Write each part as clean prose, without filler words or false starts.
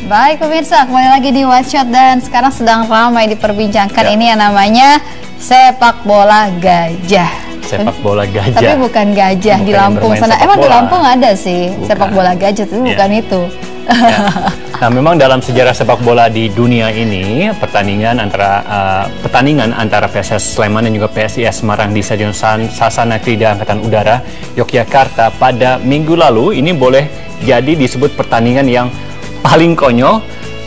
Baik pemirsa, kembali lagi di Watch Shot dan sekarang sedang ramai diperbincangkan ini yang namanya sepak bola gajah. Sepak bola gajah. Tapi bukan gajah di Lampung sana. Emang di Lampung ada sih sepak bola gajah, tapi bukan itu. Ya. Nah, memang dalam sejarah sepak bola di dunia ini, pertandingan antara PSS Sleman dan juga PSIS Semarang di Stadion Sasana Krida Angkatan Udara Yogyakarta pada minggu lalu ini boleh jadi disebut pertandingan yang paling konyol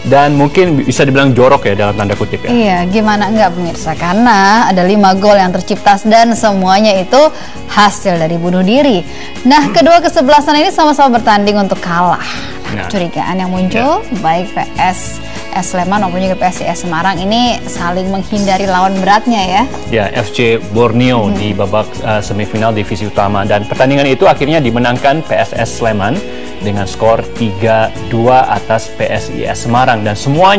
dan mungkin bisa dibilang jorok ya dalam tanda kutip ya. Iya, gimana enggak pemirsa, karena ada 5 gol yang tercipta dan semuanya itu hasil dari bunuh diri. Nah, kedua kesebelasan ini sama-sama bertanding untuk kalah. Kecurigaan yang muncul baik PSS Sleman maupun juga PSIS Semarang ini saling menghindari lawan beratnya ya. Ya, FC Borneo di babak semifinal divisi utama, dan pertandingan itu akhirnya dimenangkan PSS Sleman dengan skor 3-2 atas PSIS Semarang, dan semua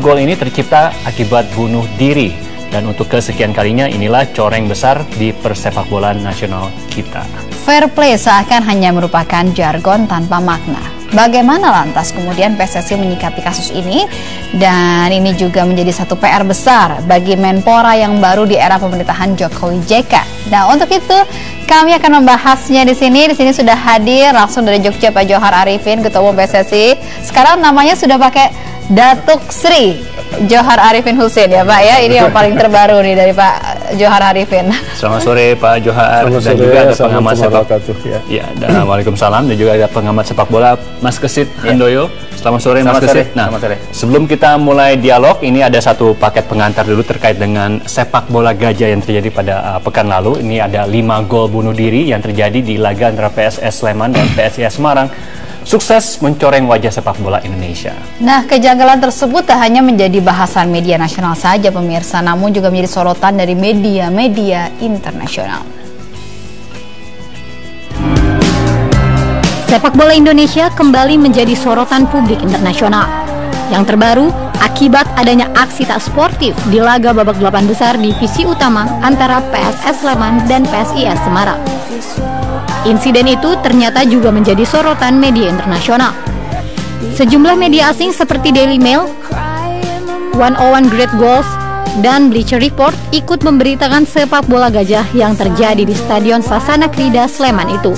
gol ini tercipta akibat bunuh diri. Dan untuk kesekian kalinya inilah coreng besar di persepak bola nasional kita. Fair play seakan hanya merupakan jargon tanpa makna. Bagaimana lantas kemudian PSSI menyikapi kasus ini? Dan ini juga menjadi satu PR besar bagi Menpora yang baru di era pemerintahan Jokowi JK. Nah, untuk itu kami akan membahasnya di sini. Di sini sudah hadir langsung dari Jogja Pak Johar Arifin, Ketua Umum PSSI. Sekarang namanya sudah pakai Datuk Sri Johar Arifin Husin ya Pak ya. Ini yang paling terbaru nih dari Pak Johar Arifin. Selamat sore Pak Johar. Selamat dan sore, juga ada pengamat sepak bola. Ya, dan waalaikumsalam, dan juga ada pengamat sepak bola Mas Kesit Handoyo. Selamat sore Mas Kesit. Nah, sebelum kita mulai dialog, ini ada satu paket pengantar dulu terkait dengan sepak bola gajah yang terjadi pada pekan lalu. Ini ada 5 gol bunuh diri yang terjadi di laga antara PSS Sleman dan PSIS Semarang. Sukses mencoreng wajah sepak bola Indonesia. Nah, kejanggalan tersebut tak hanya menjadi bahasan media nasional saja pemirsa, namun juga menjadi sorotan dari media-media internasional. Sepak bola Indonesia kembali menjadi sorotan publik internasional. Yang terbaru, akibat adanya aksi tak sportif di laga babak 8 besar divisi utama antara PSS Sleman dan PSIS Semarang. Insiden itu ternyata juga menjadi sorotan media internasional. Sejumlah media asing seperti Daily Mail, 101 Great Goals, dan Bleacher Report ikut memberitakan sepak bola gajah yang terjadi di Stadion Sasana Krida Sleman itu.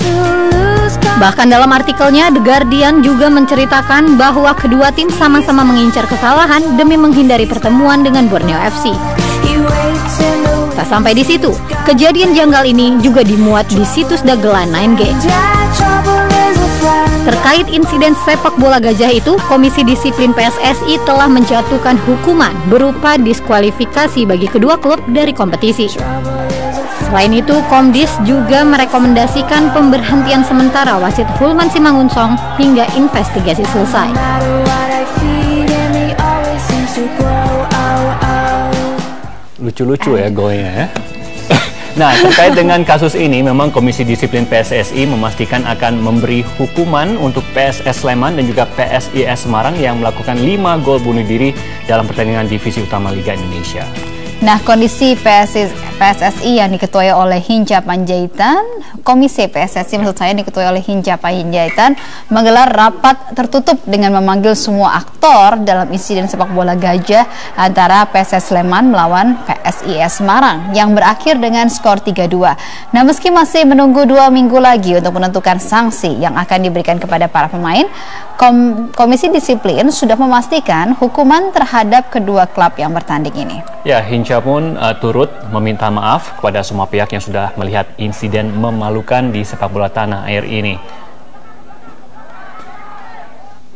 Bahkan dalam artikelnya, The Guardian juga menceritakan bahwa kedua tim sama-sama mengincar kekalahan demi menghindari pertemuan dengan Borneo FC. Tak sampai di situ, kejadian janggal ini juga dimuat di situs dagelan 9Gag. Terkait insiden sepak bola gajah itu, Komisi Disiplin PSSI telah menjatuhkan hukuman berupa diskualifikasi bagi kedua klub dari kompetisi. Selain itu, Komdis juga merekomendasikan pemberhentian sementara wasit Hulman Simangunsong hingga investigasi selesai. Lucu-lucu ya golnya ya. Nah, terkait dengan kasus ini, memang Komisi Disiplin PSSI memastikan akan memberi hukuman untuk PSS Sleman dan juga PSIS Semarang yang melakukan 5 gol bunuh diri dalam pertandingan divisi utama Liga Indonesia. Nah, kondisi PSSI yang diketuai oleh Hinca Panjaitan, Komisi PSSI maksud saya diketuai oleh Hinca Panjaitan, menggelar rapat tertutup dengan memanggil semua aktor dalam insiden sepak bola gajah antara PSS Sleman melawan PSIS Semarang yang berakhir dengan skor 3-2. Nah, meski masih menunggu 2 minggu lagi untuk menentukan sanksi yang akan diberikan kepada para pemain, Komisi Disiplin sudah memastikan hukuman terhadap kedua klub yang bertanding ini. Ya, Hinca pun turut meminta maaf kepada semua pihak yang sudah melihat insiden memalukan di sepak bola tanah air ini.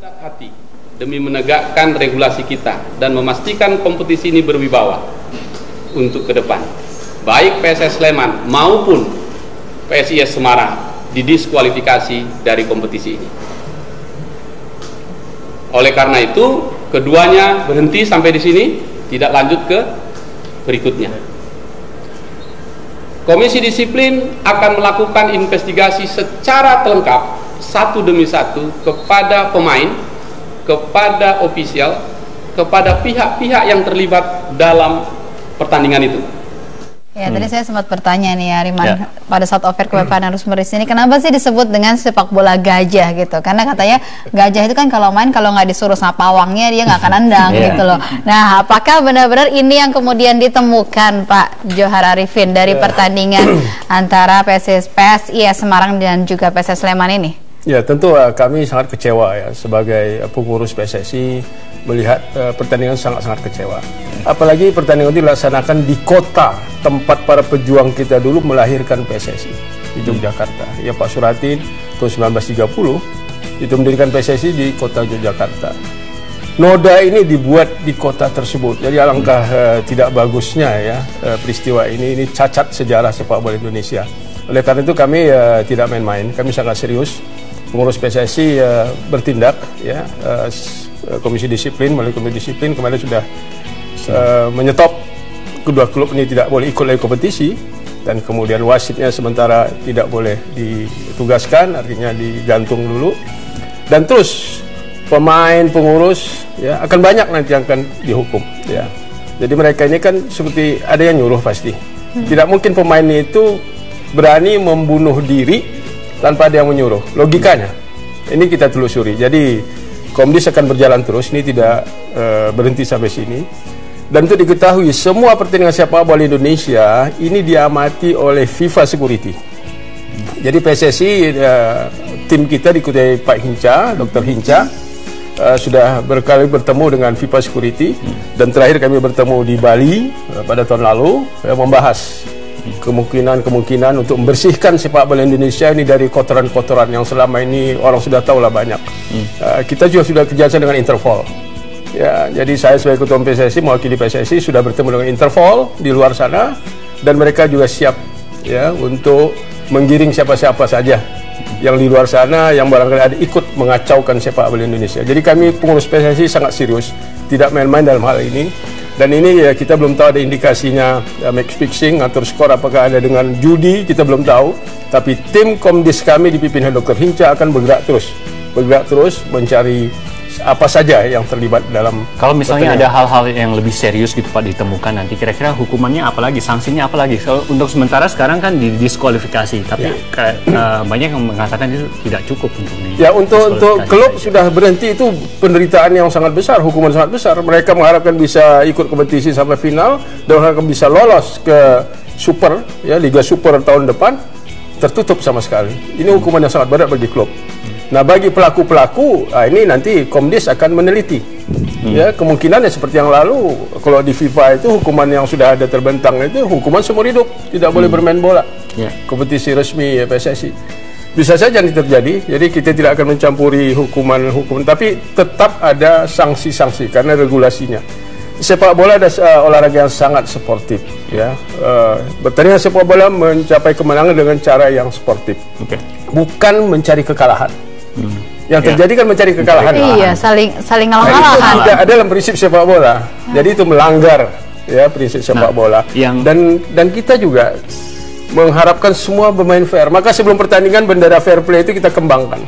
Hati demi menegakkan regulasi kita dan memastikan kompetisi ini berwibawa untuk ke depan. Baik PSS Sleman maupun PSIS Semarang didiskualifikasi dari kompetisi ini. Oleh karena itu, keduanya berhenti sampai di sini, tidak lanjut ke berikutnya. Komisi Disiplin akan melakukan investigasi secara lengkap, satu demi satu, kepada pemain, kepada ofisial, kepada pihak-pihak yang terlibat dalam pertandingan itu. Ya, tadi saya sempat bertanya nih ya, Riman, pada saat offer kepada Rusmeris ini, kenapa sih disebut dengan sepak bola gajah gitu? Karena katanya gajah itu kan kalau main, kalau nggak disuruh sama pawangnya, dia nggak akan nendang gitu loh. Nah, apakah benar-benar ini yang kemudian ditemukan Pak Johar Arifin dari pertandingan antara PSIS Semarang dan juga PSS Sleman ini? Ya, tentu kami sangat kecewa ya sebagai pengurus PSSI melihat pertandingan sangat-sangat kecewa. Apalagi pertandingan itu dilaksanakan di kota tempat para pejuang kita dulu melahirkan PSSI di Yogyakarta. Ya, Pak Suratin tahun 1930 itu mendirikan PSSI di kota Yogyakarta. Noda ini dibuat di kota tersebut. Jadi alangkah tidak bagusnya ya peristiwa ini cacat sejarah sepak bola Indonesia. Oleh karena itu kami tidak main-main, kami sangat serius. Pengurus PSSI bertindak ya, komisi disiplin, melalui komisi disiplin kemarin sudah menyetop kedua klub ini tidak boleh ikut lagi kompetisi, dan kemudian wasitnya sementara tidak boleh ditugaskan, artinya digantung dulu, dan terus pemain, pengurus ya akan banyak nanti yang akan dihukum ya. Jadi mereka ini kan seperti ada yang nyuruh pasti. Tidak mungkin pemain itu berani membunuh diri tanpa ada yang menyuruh. Logikanya ini kita telusuri. Jadi Komdis akan berjalan terus, ini tidak berhenti sampai sini. Dan untuk diketahui, semua pertandingan sepak bola Indonesia ini diamati oleh FIFA Security. Jadi PSSI, tim kita diikuti Pak Hinca, Dr. Hinca, sudah berkali bertemu dengan FIFA Security, dan terakhir kami bertemu di Bali pada tahun lalu, membahas kemungkinan untuk membersihkan sepak bola Indonesia ini dari kotoran-kotoran yang selama ini orang sudah tahu lah banyak. Kita juga sudah kerjasama dengan Interpol. Ya, jadi saya sebagai ketua PSSI mewakili PSSI sudah bertemu dengan Interpol di luar sana, dan mereka juga siap ya untuk menggiring siapa-siapa saja yang di luar sana yang barangkali ada ikut mengacaukan sepak bola Indonesia. Jadi kami pengurus PSSI sangat serius, tidak main-main dalam hal ini. Dan ini ya kita belum tahu ada indikasinya match fixing, atur skor, apakah ada dengan judi, kita belum tahu. Tapi tim Komdis kami dipimpin oleh Dr. Hinca akan bergerak terus mencari apa saja yang terlibat dalam. Kalau misalnya ada hal-hal yang lebih serius gitu Pak ditemukan nanti, kira-kira hukumannya apa lagi, sanksinya apa lagi? So, untuk sementara sekarang kan didiskualifikasi, tapi banyak yang mengatakan itu tidak cukup untuk untuk klub sudah berhenti, itu penderitaan yang sangat besar, hukuman sangat besar. Mereka mengharapkan bisa ikut kompetisi sampai final dan mengharapkan bisa lolos ke Super ya, Liga Super tahun depan, tertutup sama sekali. Ini hukuman yang sangat berat bagi klub. Nah, bagi pelaku-pelaku, ini nanti Komdis akan meneliti. Ya, kemungkinannya seperti yang lalu, kalau di FIFA itu hukuman yang sudah ada terbentang itu hukuman seumur hidup, tidak boleh bermain bola. Kompetisi resmi PSSI. Bisa saja ini terjadi. Jadi kita tidak akan mencampuri hukuman, tapi tetap ada sanksi-sanksi karena regulasinya. Sepak bola ada olahraga yang sangat sportif ya. Pertandingan sepak bola mencapai kemenangan dengan cara yang sportif. Bukan mencari kekalahan. Yang terjadi kan mencari kekalahan. Iya, saling ngalah-ngalahan. Itu tidak ada dalam prinsip sepak bola. Jadi itu melanggar ya prinsip sepak bola. Dan kita juga mengharapkan semua bermain fair. Maka sebelum pertandingan bendera fair play itu kita kembangkan.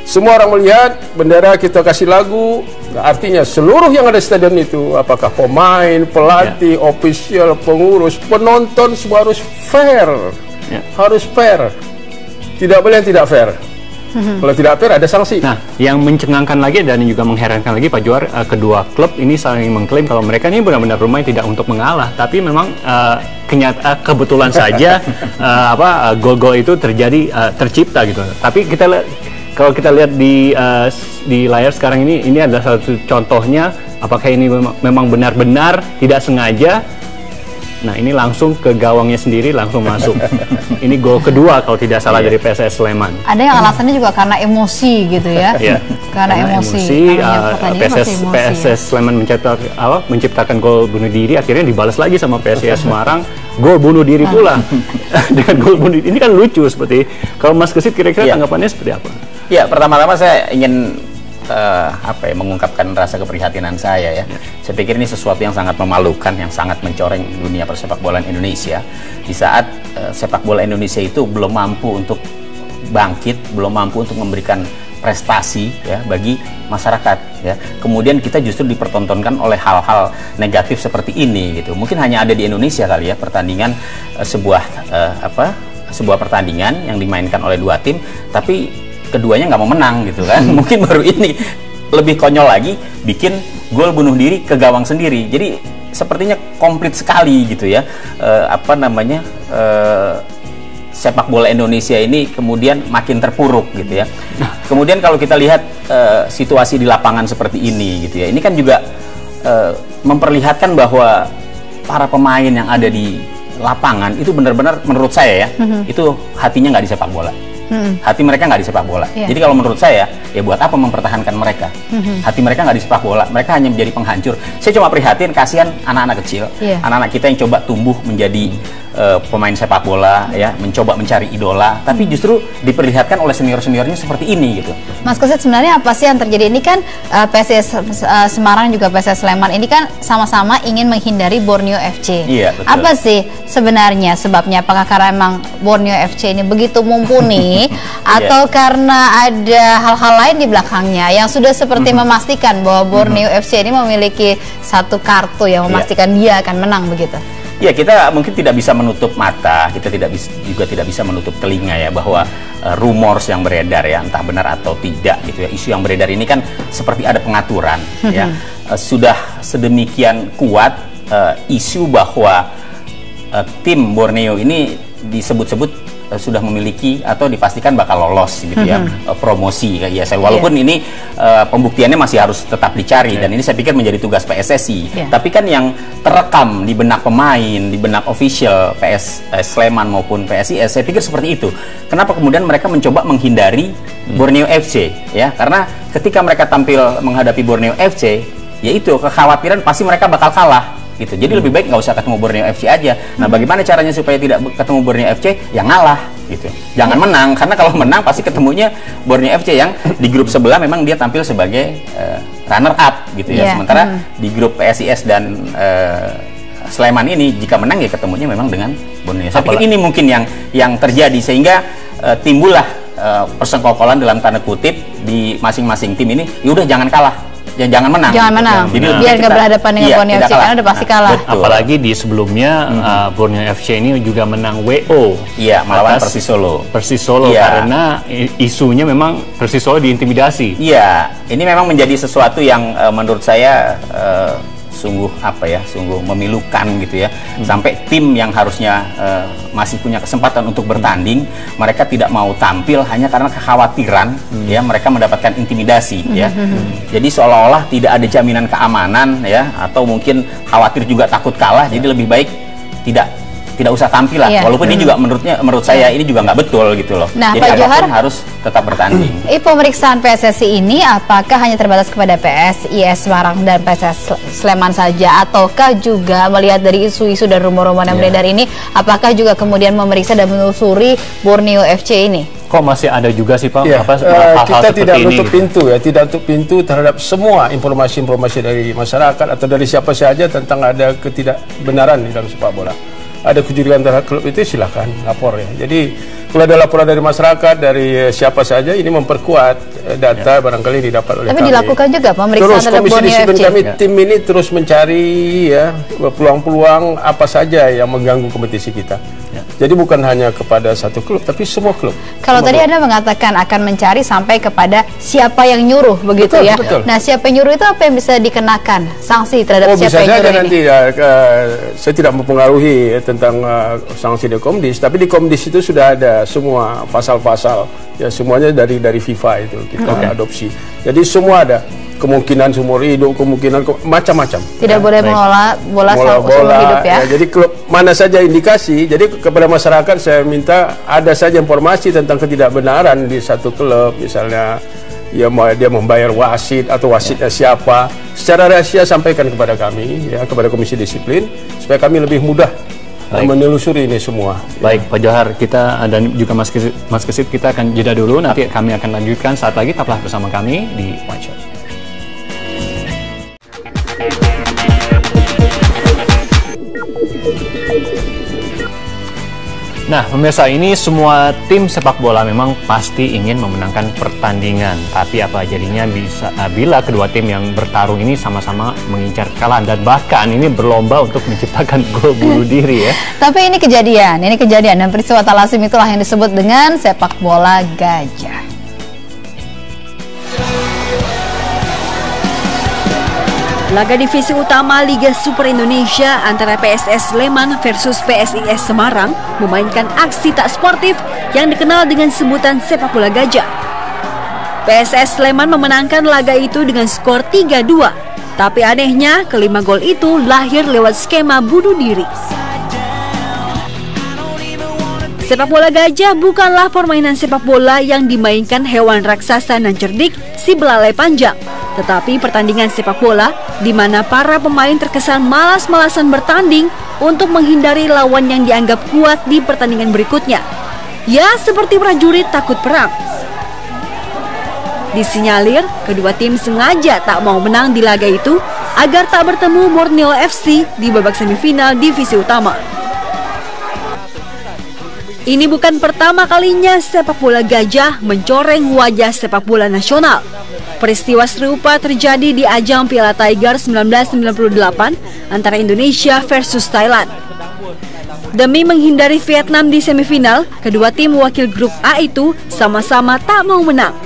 Semua orang melihat bendera, kita kasih lagu. Artinya seluruh yang ada di stadion itu, apakah pemain, pelatih, official, pengurus, penonton, semua harus fair. Harus fair. Tidak boleh yang tidak fair. Kalau tidak fair ada sanksi. Nah, yang mencengangkan lagi dan juga mengherankan lagi Pak Johar, kedua klub ini saling mengklaim kalau mereka ini benar-benar bermain tidak untuk mengalah, tapi memang kebetulan saja gol-gol itu tercipta gitu. Tapi kalau kita lihat di layar sekarang ini adalah satu contohnya, apakah ini memang benar-benar tidak sengaja. Nah, ini langsung ke gawangnya sendiri, langsung masuk. Ini gol kedua kalau tidak salah dari PSS Sleman. Ada yang alasannya juga karena emosi gitu ya. Karena emosi. PSS Sleman menciptakan gol bunuh diri, akhirnya dibalas lagi sama PSIS Semarang, gol bunuh diri pula. Dengan gol bunuh diri. Ini kan lucu seperti. Kalau Mas Kesit kira-kira tanggapannya seperti apa? Ya, pertama-tama saya ingin mengungkapkan rasa keprihatinan saya ya. Saya pikir ini sesuatu yang sangat memalukan, yang sangat mencoreng dunia persepak bolaan Indonesia di saat sepak bola Indonesia itu belum mampu untuk bangkit, belum mampu untuk memberikan prestasi ya bagi masyarakat ya. Kemudian kita justru dipertontonkan oleh hal-hal negatif seperti ini gitu. Mungkin hanya ada di Indonesia kali ya pertandingan sebuah pertandingan yang dimainkan oleh dua tim tapi keduanya nggak mau menang gitu kan. Mungkin baru ini. Lebih konyol lagi bikin gol bunuh diri ke gawang sendiri. Jadi sepertinya komplit sekali gitu ya. Sepak bola Indonesia ini kemudian makin terpuruk gitu ya. Kemudian kalau kita lihat situasi di lapangan seperti ini gitu ya, ini kan juga memperlihatkan bahwa para pemain yang ada di lapangan itu benar-benar menurut saya ya, itu hatinya nggak di sepak bola. Hati mereka nggak di sepak bola. Jadi kalau menurut saya, ya buat apa mempertahankan mereka? Hati mereka nggak di sepak bola, mereka hanya menjadi penghancur. Saya cuma prihatin, kasihan anak-anak kecil, anak-anak kita yang coba tumbuh menjadi pemain sepak bola, ya, mencoba mencari idola, tapi justru diperlihatkan oleh senior-seniornya seperti ini gitu. Mas Kusit, sebenarnya apa sih yang terjadi? Ini kan PSIS Semarang juga PSIS Sleman ini kan sama-sama ingin menghindari Borneo FC. Iya, betul. Apa sih sebenarnya sebabnya? Apakah karena emang Borneo FC ini begitu mumpuni atau karena ada hal-hal lain di belakangnya yang sudah seperti memastikan bahwa Borneo FC ini memiliki satu kartu yang memastikan dia akan menang begitu? Ya, kita mungkin tidak bisa menutup mata, kita tidak bisa menutup telinga ya bahwa rumors yang beredar ya, entah benar atau tidak gitu ya. Isu yang beredar ini kan seperti ada pengaturan ya. Sudah sedemikian kuat isu bahwa tim Borneo ini disebut-sebut sudah memiliki atau dipastikan bakal lolos gitu ya, promosi ya. Walaupun ini pembuktiannya masih harus tetap dicari dan ini saya pikir menjadi tugas PSSI. Tapi kan yang terekam di benak pemain, di benak official PS Sleman maupun PSIS, saya pikir seperti itu. Kenapa kemudian mereka mencoba menghindari Borneo FC ya? Karena ketika mereka tampil menghadapi Borneo FC, yaitu kekhawatiran pasti mereka bakal kalah gitu. Jadi lebih baik nggak usah ketemu Borneo FC aja. Nah, bagaimana caranya supaya tidak ketemu Borneo FC? Ya ngalah gitu. Jangan menang, karena kalau menang pasti ketemunya Borneo FC yang di grup sebelah memang dia tampil sebagai runner up gitu ya. Sementara di grup PSIS dan Sleman ini jika menang ya ketemunya memang dengan Borneo. Saya pikir ini mungkin yang terjadi sehingga timbullah persengkokolan dalam tanda kutip di masing-masing tim ini. Ya udah jangan kalah. Ya, jangan menang. Jangan menang. Jadi biar nggak berhadapan dengan Borneo FC karena udah pasti kalah. Betul. Apalagi di sebelumnya Borneo FC ini juga menang WO. Iya, melawan Persis Solo. Persis Solo karena isunya memang Persis Solo diintimidasi. Iya, ini memang menjadi sesuatu yang menurut saya sungguh sungguh memilukan gitu ya. Sampai tim yang harusnya masih punya kesempatan untuk bertanding, mereka tidak mau tampil hanya karena kekhawatiran ya mereka mendapatkan intimidasi ya. Jadi seolah-olah tidak ada jaminan keamanan ya, atau mungkin khawatir juga takut kalah, jadi lebih baik tidak usah tampil lah. Walaupun ini juga menurut saya ini juga nggak betul gitu loh. Nah, jadi Pak Johar harus tetap bertanding. Pemeriksaan PSSI ini apakah hanya terbatas kepada PSIS Semarang dan PSIS Sleman saja, ataukah juga melihat dari isu-isu dan rumor-rumor yang beredar ini, apakah juga kemudian memeriksa dan menelusuri Borneo FC ini? Kok masih ada juga sih Pak? Kita tidak nutup pintu ya, tidak tutup pintu terhadap semua informasi-informasi dari masyarakat atau dari siapa saja tentang ada ketidakbenaran di dalam sepak bola. Ada kecurigaan terhadap klub itu silakan lapor ya. Jadi kalau ada laporan dari masyarakat, dari siapa saja, ini memperkuat data barangkali didapat oleh kami. Tapi dilakukan juga pemeriksaan terus terhadap Komisi Borneo Disiplin FC. kami tim ini terus mencari ya peluang-peluang apa saja yang mengganggu kompetisi kita. Jadi bukan hanya kepada satu klub, tapi semua klub. Kalau tadi Anda mengatakan akan mencari sampai kepada siapa yang nyuruh, begitu ya? Betul. Nah, siapa yang nyuruh itu apa yang bisa dikenakan sanksi terhadap siapa yang nyuruh nanti saya tidak mempengaruhi tentang sanksi di Komdis, tapi di Komdis itu sudah ada semua pasal-pasal, ya semuanya dari FIFA itu kita adopsi. Jadi semua ada. Kemungkinan seumur hidup, kemungkinan macam-macam. Tidak boleh mengelola bola seumur hidup ya. Jadi klub mana saja indikasi, jadi kepada masyarakat saya minta ada saja informasi tentang ketidakbenaran di satu klub, misalnya dia membayar wasit atau wasitnya siapa, secara rahasia sampaikan kepada kami, ya kepada Komisi Disiplin, supaya kami lebih mudah menelusuri ini semua. Baik, Pak Johar, kita dan juga Mas Kesit, kita akan jeda dulu. Nanti kami akan lanjutkan saat lagi. Tetaplah bersama kami di One Shot. Nah, pemirsa, ini semua tim sepak bola memang pasti ingin memenangkan pertandingan. Tapi apa jadinya bila kedua tim yang bertarung ini sama-sama mengincar kekalahan dan bahkan ini berlomba untuk menciptakan gol bunuh diri ya. Tapi ini kejadian dan peristiwa talasim itulah yang disebut dengan sepak bola gajah. Laga divisi utama Liga Super Indonesia antara PSS Sleman versus PSIS Semarang memainkan aksi tak sportif yang dikenal dengan sebutan sepak bola gajah. PSS Sleman memenangkan laga itu dengan skor 3-2. Tapi anehnya, kelima gol itu lahir lewat skema bunuh diri. Sepak bola gajah bukanlah permainan sepak bola yang dimainkan hewan raksasa dan cerdik si belalai panjang, tetapi pertandingan sepak bola di mana para pemain terkesan malas-malasan bertanding untuk menghindari lawan yang dianggap kuat di pertandingan berikutnya. Ya, seperti prajurit takut perang. Disinyalir, kedua tim sengaja tak mau menang di laga itu agar tak bertemu Borneo FC di babak semifinal divisi utama. Ini bukan pertama kalinya sepak bola gajah mencoreng wajah sepak bola nasional. Peristiwa serupa terjadi di ajang Piala Tiger 1998 antara Indonesia versus Thailand. Demi menghindari Vietnam di semifinal, kedua tim wakil grup A itu sama-sama tak mau menang.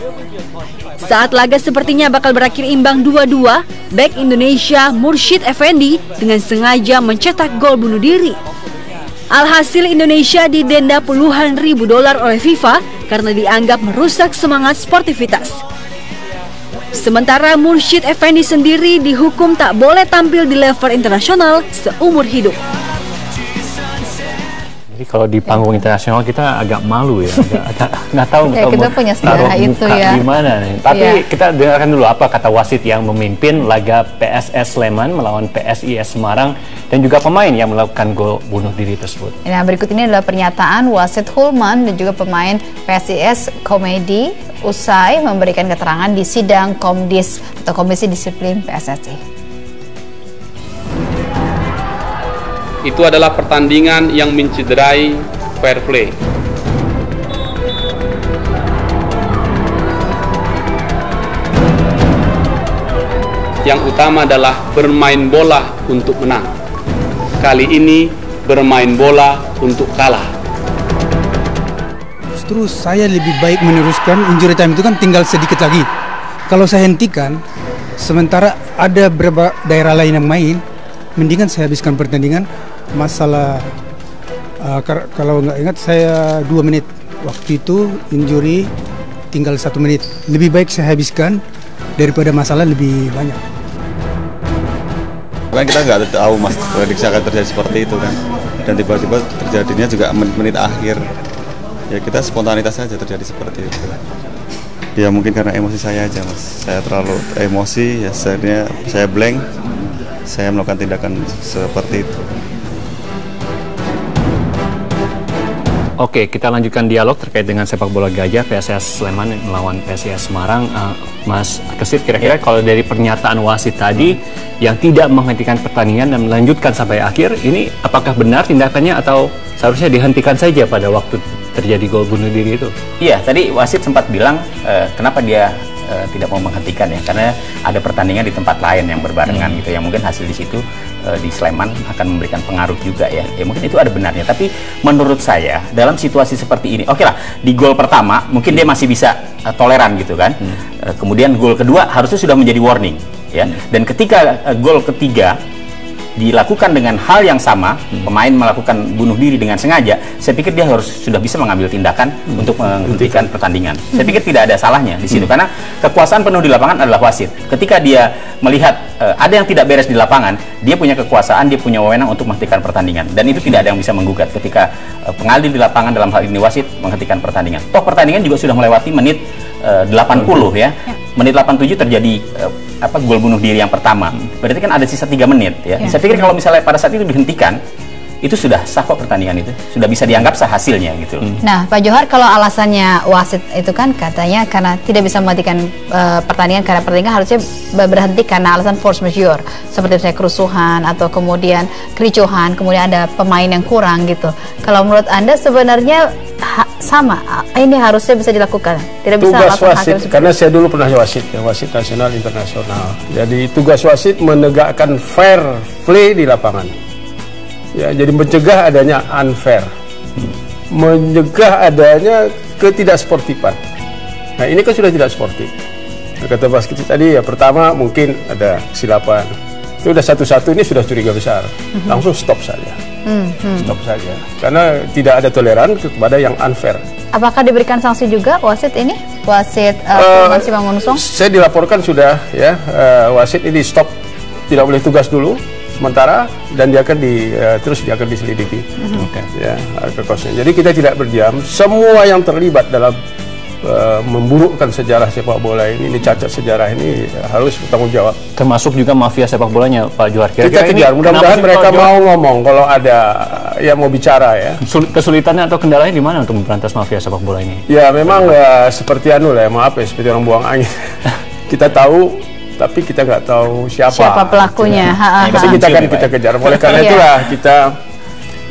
Saat laga sepertinya bakal berakhir imbang 2-2, bek Indonesia Mursyid Effendi dengan sengaja mencetak gol bunuh diri. Alhasil Indonesia didenda puluhan ribu dolar oleh FIFA karena dianggap merusak semangat sportivitas. Sementara Mursyid Effendi sendiri dihukum tak boleh tampil di level internasional seumur hidup. Jadi kalau di panggung internasional kita agak malu ya, agak nggak tahu kita punya sejarah itu ya. Gimana nih? Tapi kita dengarkan dulu apa kata wasit yang memimpin laga PSS Sleman melawan PSIS Semarang dan juga pemain yang melakukan gol bunuh diri tersebut. Nah, berikut ini adalah pernyataan wasit Hulman dan juga pemain PSIS Komedi usai memberikan keterangan di sidang Komdis atau Komisi Disiplin PSSI. Itu adalah pertandingan yang mencederai fair play. Yang utama adalah bermain bola untuk menang. Kali ini bermain bola untuk kalah. Justru saya lebih baik meneruskan, injury time itu kan tinggal sedikit lagi. Kalau saya hentikan, sementara ada beberapa daerah lain yang main, mendingan saya habiskan pertandingan. Masalah kalau nggak ingat saya 2 menit waktu itu injury tinggal 1 menit. Lebih baik saya habiskan daripada masalah lebih banyak. Kan kita nggak tahu mas prediksi akan terjadi seperti itu kan, dan tiba-tiba terjadinya juga menit akhir. Ya kita spontanitas saja terjadi seperti itu. Ya mungkin karena emosi saya aja mas. Saya terlalu emosi, ya saya blank. Saya melakukan tindakan seperti itu. Oke, kita lanjutkan dialog terkait dengan sepak bola gajah PSS Sleman melawan PSIS Semarang. Mas Kesit, kira-kira kalau dari pernyataan wasit tadi yang tidak menghentikan pertandingan dan melanjutkan sampai akhir, ini apakah benar tindakannya atau seharusnya dihentikan saja pada waktu terjadi gol bunuh diri itu? Iya, tadi wasit sempat bilang kenapa dia tidak mau menghentikan ya, karena ada pertandingan di tempat lain yang berbarengan gitu, yang mungkin hasil di situ di Sleman akan memberikan pengaruh juga ya. Ya mungkin itu ada benarnya, tapi menurut saya dalam situasi seperti ini, oke lah, di gol pertama mungkin dia masih bisa toleran gitu kan. Kemudian gol kedua harusnya sudah menjadi warning ya. Dan ketika gol ketiga dilakukan dengan hal yang sama, pemain melakukan bunuh diri dengan sengaja, saya pikir dia harus sudah bisa mengambil tindakan untuk menghentikan pertandingan. Saya pikir tidak ada salahnya di situ, karena kekuasaan penuh di lapangan adalah wasit. Ketika dia melihat ada yang tidak beres di lapangan, dia punya kekuasaan, dia punya wewenang untuk menghentikan pertandingan, dan itu tidak ada yang bisa menggugat ketika pengadil di lapangan, dalam hal ini wasit, menghentikan pertandingan. Toh pertandingan juga sudah melewati menit 80 ya. Menit 87 terjadi gol bunuh diri yang pertama. Berarti kan ada sisa 3 menit ya. Saya pikir kalau misalnya pada saat itu dihentikan, itu sudah sah kok pertandingan itu, sudah bisa dianggap sah hasilnya gitu. Nah, Pak Johar, kalau alasannya wasit itu kan katanya karena tidak bisa mematikan pertandingan karena pertandingan harusnya berhenti karena alasan force majeure, seperti misalnya kerusuhan atau kemudian kericuhan, kemudian ada pemain yang kurang gitu. Kalau menurut Anda sebenarnya sama, ini harusnya bisa dilakukan, tidak bisa tugas wasit, karena saya dulu pernah wasit, ya, wasit nasional internasional. Jadi tugas wasit menegakkan fair play di lapangan. Ya, jadi mencegah adanya unfair, mencegah adanya ketidaksportifan. Nah, ini kan sudah tidak sportif. Nah, kata Mas Kiti tadi ya, pertama mungkin ada kesilapan. Itu udah satu-satu, ini sudah curiga besar. Langsung stop saja. Stop saja. Karena tidak ada toleran kepada yang unfair. Apakah diberikan sanksi juga wasit ini? Wasit Masih Mangunusong? Saya dilaporkan sudah ya, wasit ini stop, tidak boleh tugas dulu sementara, dan dia akan terus dia akan diselidiki. Ya, jadi kita tidak berdiam. Semua yang terlibat dalam memburukkan sejarah sepak bola ini, cacat sejarah ini harus bertanggung jawab. Termasuk juga mafia sepak bolanya, Pak Johar. Kita kejar, mudah-mudahan mereka mau ngomong kalau ada yang mau bicara ya. Kesulitannya atau kendalanya di mana untuk memberantas mafia sepak bola ini? Ya memang seperti maaf ya, seperti orang buang angin. Kita tahu, tapi kita nggak tahu siapa pelakunya. Tapi kita kejar. Oleh karena itulah kita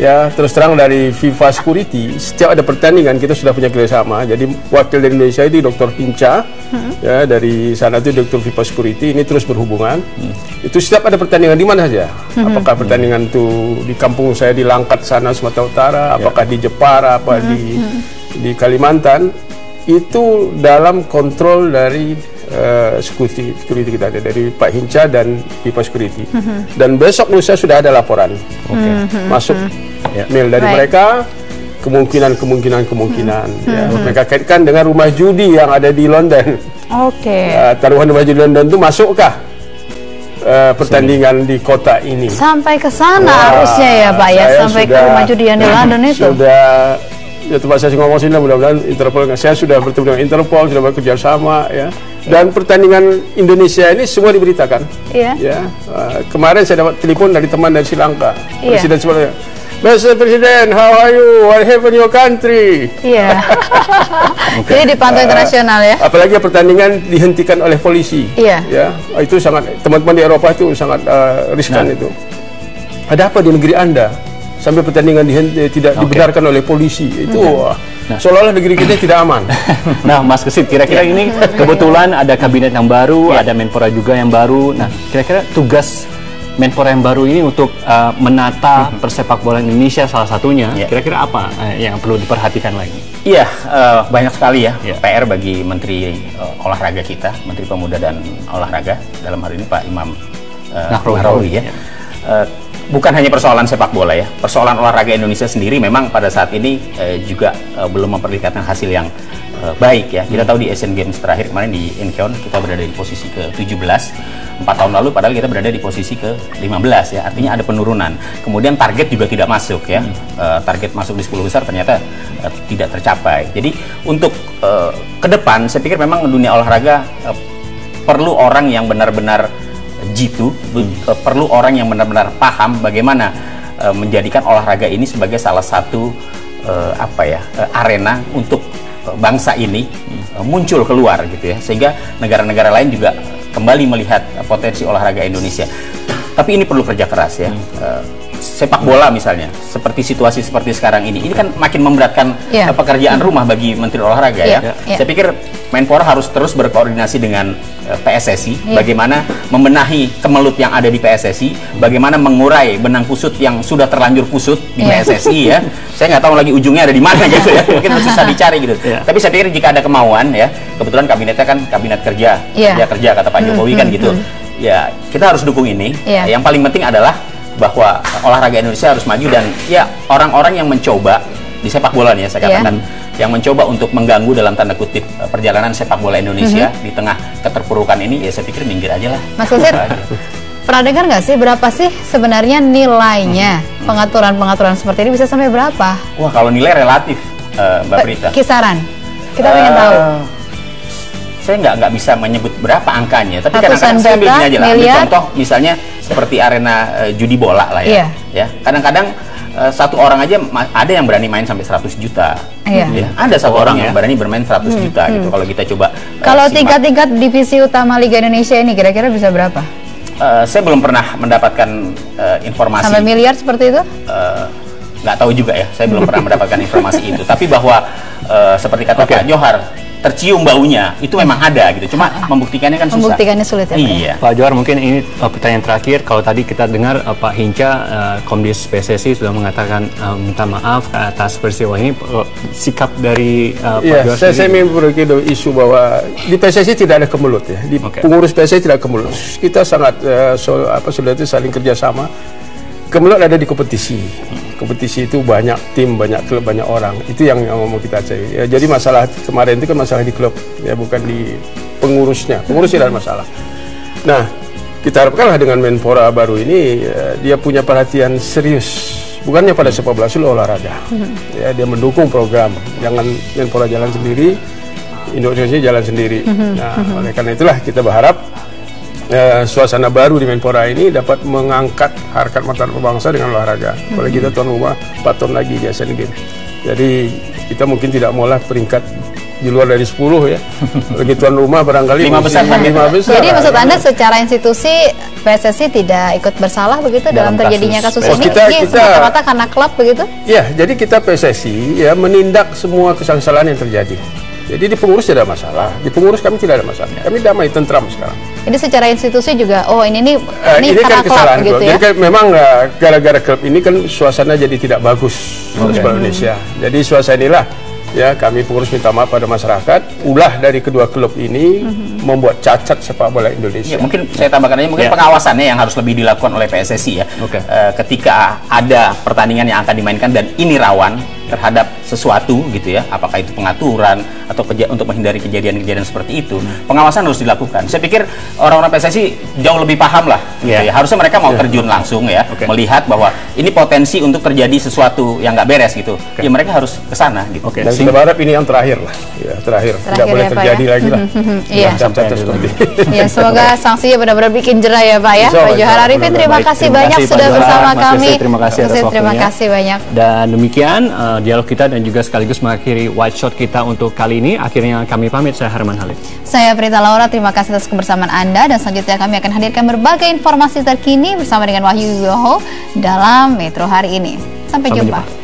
ya terus terang dari FIFA Security, setiap ada pertandingan kita sudah punya kerjasama. Jadi wakil dari Indonesia itu Dr. Hinca, ya dari sana itu Dr. FIFA Security, ini terus berhubungan. Itu setiap ada pertandingan di mana saja, apakah pertandingan itu di kampung saya di Langkat sana Sumatera Utara, apakah di Jepara, apa di Kalimantan, itu dalam kontrol dari security kita, dari Pak Hinca dan FIFA Security. Dan besok lusa sudah ada laporan masuk mail dari mereka, kemungkinan ya, mereka kaitkan dengan rumah judi yang ada di London. Taruhan rumah judi London itu masukkah pertandingan di kota ini sampai ke sana? Harusnya ya Pak ya, sampai ke rumah judi yang di London itu sudah. Ya tempat saya ngomong sini, mudah-mudahan Interpol, saya sudah bertemu dengan Interpol, sudah bekerja sama ya. Dan pertandingan Indonesia ini semua diberitakan. Ya, kemarin saya dapat telepon dari teman dari Sri Lanka, Presiden sebenarnya. Mr. President, how are you? What happened in your country? Jadi dipantau internasional ya. Apalagi pertandingan dihentikan oleh polisi. Ya, itu sangat, teman-teman di Eropa itu sangat riskan itu. Ada apa di negeri Anda? Sampai pertandingan tidak dibenarkan oleh polisi, itu seolah-olah negeri kita tidak aman. Nah, Mas Kesit, kira-kira ini kebetulan ada kabinet yang baru, ada Menpora juga yang baru. Nah, kira-kira tugas Menpora yang baru ini untuk menata persepak bola Indonesia salah satunya, kira-kira apa yang perlu diperhatikan lagi? Iya, banyak sekali ya PR bagi Menteri Olahraga kita, Menteri Pemuda dan Olahraga, dalam hal ini Pak Imam Nahrawi ya. Bukan hanya persoalan sepak bola ya, persoalan olahraga Indonesia sendiri memang pada saat ini juga belum memperlihatkan hasil yang baik ya. Kita tahu di Asian Games terakhir kemarin di Incheon kita berada di posisi ke-17, 4 tahun lalu padahal kita berada di posisi ke-15 ya, artinya ada penurunan. Kemudian target juga tidak masuk ya, target masuk di 10 besar ternyata tidak tercapai. Jadi untuk ke depan saya pikir memang dunia olahraga perlu orang yang benar-benar jitu, perlu orang yang benar-benar paham bagaimana menjadikan olahraga ini sebagai salah satu arena untuk bangsa ini muncul keluar gitu ya, sehingga negara-negara lain juga kembali melihat potensi olahraga Indonesia. Tapi ini perlu kerja keras ya. Sepak bola misalnya, seperti situasi seperti sekarang ini kan makin memberatkan pekerjaan rumah bagi Menteri Olahraga ya. Saya pikir Menpora harus terus berkoordinasi dengan PSSI, bagaimana membenahi kemelut yang ada di PSSI, bagaimana mengurai benang kusut yang sudah terlanjur kusut di PSSI ya. Saya nggak tahu lagi ujungnya ada di mana gitu ya, mungkin susah dicari gitu. Tapi saya pikir jika ada kemauan ya, kebetulan kabinetnya kan kabinet kerja, kerja kata Pak Jokowi kan gitu. Ya kita harus dukung ini. Yang paling penting adalah bahwa olahraga Indonesia harus maju, dan ya orang-orang yang mencoba di sepak bola nih ya saya katakan, yang mencoba untuk mengganggu dalam tanda kutip perjalanan sepak bola Indonesia di tengah keterpurukan ini, ya saya pikir minggir aja lah. Mas Kesit, pernah dengar nggak sih berapa sih sebenarnya nilainya pengaturan seperti ini, bisa sampai berapa? Wah, kalau nilai relatif Mbak Prita, kisaran kita pengen tahu. Saya nggak bisa menyebut berapa angkanya, tapi kadang-kadang saya ambil gini aja lah. Ambil contoh misalnya seperti arena judi bola lah ya. Ya kadang-kadang satu orang aja ada yang berani main sampai 100 juta. Iya. Ya, ada satu orang yang berani bermain 100 juta gitu. Kalau kita coba Kalau tingkat-tingkat divisi utama Liga Indonesia ini kira-kira bisa berapa? Saya belum pernah mendapatkan informasi. Sampai miliar seperti itu? Nggak tahu juga ya, saya belum pernah mendapatkan informasi itu. Tapi bahwa seperti kata Pak Johar, tercium baunya itu memang ada gitu. Cuma membuktikannya kan susah. Membuktikannya sulit ya, Pak? Iya. Pak Johar, mungkin ini pertanyaan terakhir. Kalau tadi kita dengar Pak Hinca, Komdis PSSI sudah mengatakan minta maaf atas peristiwa ini. Sikap dari Pak Johar sendiri? Saya memiliki isu bahwa di PSSI tidak ada kemelut ya. Di pengurus PSSI tidak kemelut. Kita sangat sudah itu saling kerjasama. Kemelut ada di kompetisi. Kompetisi itu banyak tim, banyak klub, banyak orang. Itu yang mau kita cari. Ya, jadi masalah kemarin itu kan masalah di klub, ya bukan di pengurusnya. Pengurus tidak ada masalah. Nah, kita harapkanlah dengan Menpora baru ini dia punya perhatian serius. Bukannya pada sepak bola, seluruh olahraga. Ya, dia mendukung program. Jangan Menpora jalan sendiri, Indonesia jalan sendiri. Nah, oleh karena itulah kita berharap suasana baru di Menpora ini dapat mengangkat harkat martabat bangsa dengan olahraga. Apalagi kita tuan rumah 4 tahun lagi di Asian Games. Jadi kita mungkin tidak maulah peringkat di luar dari 10 ya. Bagi tuan rumah barangkali 5 besar. Jadi maksud Anda secara institusi PSSI tidak ikut bersalah begitu dalam terjadinya kasus ini? Semata-mata karena klub begitu? Ya, jadi kita PSSI ya menindak semua kesalahan yang terjadi. Jadi di pengurus tidak ada masalah, di pengurus kami tidak ada masalah. Kami damai, tentram sekarang. Jadi secara institusi juga, ini kan kesalahan gitu ya? Jadi kan memang gara-gara klub ini kan suasana jadi tidak bagus untuk sepak Indonesia. Jadi suasana inilah ya kami pengurus minta maaf pada masyarakat. Ulah dari kedua klub ini membuat cacat sepak bola Indonesia. Ya, mungkin saya tambahkan aja, mungkin pengawasannya yang harus lebih dilakukan oleh PSSI ya. Ketika ada pertandingan yang akan dimainkan dan ini rawan terhadap sesuatu gitu ya, apakah itu pengaturan atau untuk menghindari kejadian-kejadian seperti itu, pengawasan harus dilakukan. Saya pikir orang-orang PSSI jauh lebih paham lah gitu ya. Harusnya mereka mau terjun langsung ya, melihat bahwa ini potensi untuk terjadi sesuatu yang nggak beres gitu. Ya mereka harus ke sana gitu. Dan kita berharap ini yang terakhir lah. Ya, terakhir tidak boleh terjadi lagi lah. Iya. Ya, semoga sanksinya benar-benar bikin jerah ya Pak ya. Pak Johar Arifin, terima kasih banyak sudah bersama kami. Terima kasih atas waktunya. Terima kasih banyak. Dan demikian dialog kita dan juga sekaligus mengakhiri White Shot kita untuk kali ini. Akhirnya kami pamit, saya Harman Halid. Saya Prita Laura, terima kasih atas kebersamaan Anda dan selanjutnya kami akan hadirkan berbagai informasi terkini bersama dengan Wahyu Wibowo dalam Metro hari ini. Sampai jumpa.